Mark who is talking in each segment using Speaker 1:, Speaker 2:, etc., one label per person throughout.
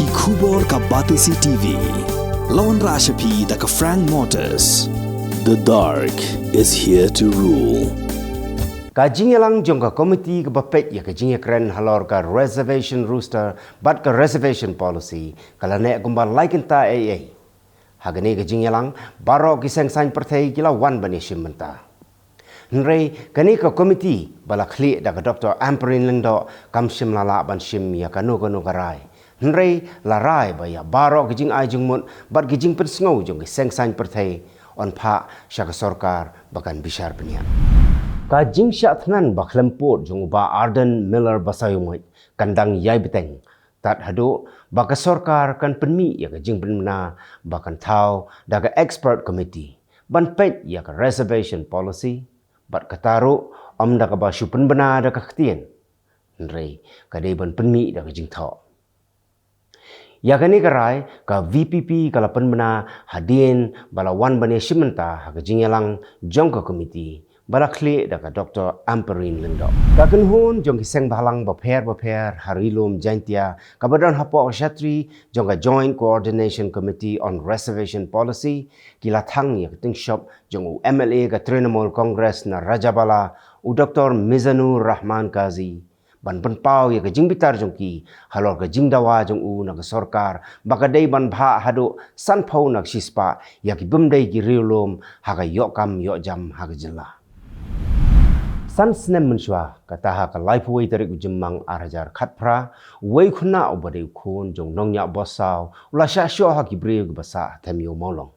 Speaker 1: Ki Kubor ka Batisi TV. Lawan Rashapi da ka Frank Motors. The dark is here to rule.
Speaker 2: Kajing yalang jong ka komiti ka bapet ya kajing kren halor ka reservation rooster bat ka reservation policy kala ne gumba laikin ta AA. Hagani kajing yalang baro kiseng sain pertai kila wan bani shimmenta. Nrei kani ka komiti bala khli da ka Dr. Amperin lengdo kam shim lala ban shim ya kanu karai. Nrei larai ba ya baro kajing ai jong mut bat kajing pen sngau jong kiseng sain pertai on pa syaka sorkar bakan bishar benia. Kajing syatnan baklemput jong ba Arden Miller basayumai kandang yai beteng tat hadu baka sorkar kan penmi ya kajing penmena bakan tau daga expert committee ban pet ya ka reservation policy bat kataru om daga ba syupen bena daga ktien nrei kadai ban penmi daga jing tau ya kani karai ka VPP kala penmena hadien bala wan bani shimenta ha kajing yalang jong ka committee bala kli daka Dr. Amperin lendo. Kaken hun jong kiseng bahalang baper harilum jaintia kabadan hapo shatri jong ka Joint Coordination Committee on Reservation Policy kila thang ya keting shop jong MLA ka Trinamool Congress na Rajabala u Dr. Mizanur Rahman Kazi ban penpau ya kajing bitar jong ki halor kajing dawa jong u na sorkar baka dei ban bha hadu san phau nak sispa ya ki bumdei ki riulum haga yokam yokjam haga jilla. San snem menshwa kataha ka laipuai tarik ujemang arajar khatpra wei khuna obade khun jong nongnya bosau ula sha sho ha ki bre gu basa thamio molong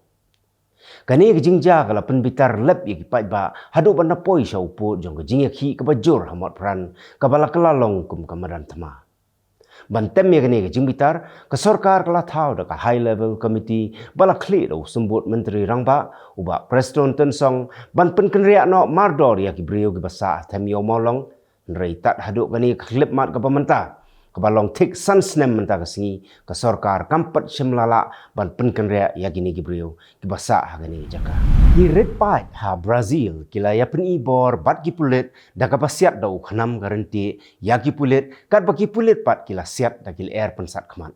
Speaker 2: kani ki jingja kala penbitar lep ki pai ba hadu banda poi sha upu jong ki jingya khi ka bajur hamot pran ka bala kalalong kum kamaran thama bantem ya kani ki jingbitar ka sarkar kala thau da ka high level committee bala khli do sembut menteri rangba uba preston tensong ban pen kenria no mardor ya ki brio ki basa thamio molong nrei tat hadu kani klip mat ka pamenta ka balong thik san snem menta ka singi ka sarkar kampat shimlala ban pen kenria ya kini ki brio ki basa ha kani jaka ki red pipe ha Brazil kila ya pen ibor bat ki pulet da ka pasiat do khnam garanti ya ki pulet kat ba ki pulet pat kila siat da kil air pensat khman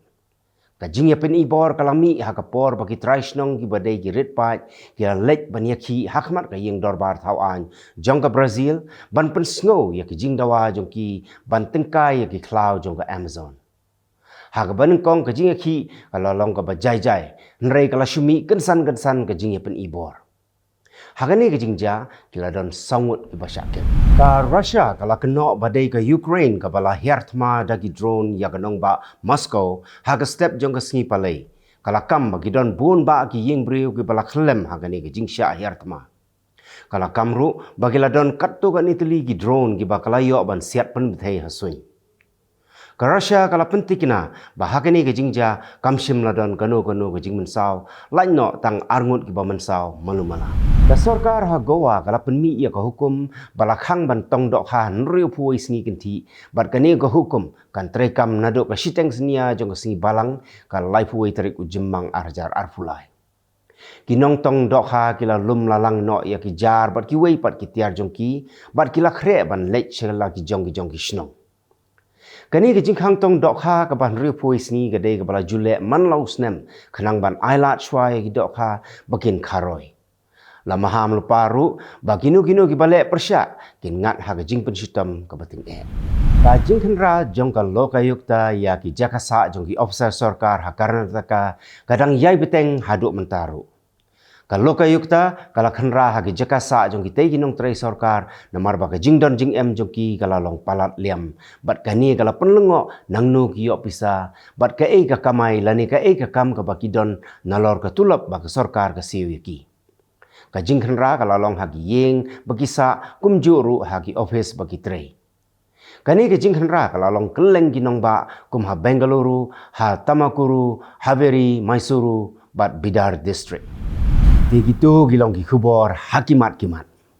Speaker 2: kajing ya pen ibor kalami ha kapor bagi traishnong ki badai ki red pipe kila lek ban ya ki hakmat ka yeng dorbar thau an jong ka Brazil ban pen snow ya ki jing dawa jong ki ban tengkai ya ki cloud jong ka Amazon ha ka ban kong kajing ya ki kalalong ka bajai jai nrei kala shumi kensan kajing ya pen ibor hagani kajing ja kila don sangut ki basyaket ka Russia kala keno badai ka Ukraine ka bala hiertma dagi drone ya kanong ba Moscow haga step jong ka sngi palai kala kam bagi don bun ba ki yeng briu ki bala khlem hagani kajing sya hiertma kala kamru bagi la don kattu kan Italy ki drone ki ba kala yo ban siat pen bthei hasui ka Russia kala pentikina bahagani kajing ja kamshim la don kanu kajing mensau lain no tang arngut ki ba mensau malumala da sarkar ha Goa kala penmi ya ka hukum balakhang ban tong dok ha nriu pui sngi kinti bat kani ka hukum kan trekam nado ka shiteng snia jong sngi balang ka lai pui tarik ujemang arjar arfulai kinong tong dok ha kila lum lalang no ya ki jar bat ki wei pat ki tiar jong ki bat kila khre ban lech chela ki jong ki shnong kani ke jingkhang tong dok ha ka ban riu pui sngi ka dei ka bala jule man lau snem khanang ban ailat shwai ki dok ha bakin kharoi lamaham luparu baginu ki bale persya kin ngat ha jing pensitam ka bating ka jing khenra jong ka lokayukta ya ki jakasa jong ki officer sarkar ha Karnataka kadang yai beteng haduk mentaru ka lokayukta kala khenra ha ki jakasa jong ki tei kinong trei sarkar namar ba ka jing don jing em jong ki kala long palat liam bat kani kala penlengo nangnu ki yo pisa bat ka ei ka kamai lani ka ei ka kam ka bakidon nalor ka tulap ba ka sarkar ka siwi ki ka jing khenra kala long hagi yeng bagisa kumjuru hagi office bagi trei kani ka jing khenra kala long keleng ginong ba kum ha Bengaluru ha Tamakuru Haveri Mysuru bat Bidar district begitu gilong ki khubor hakimat kimat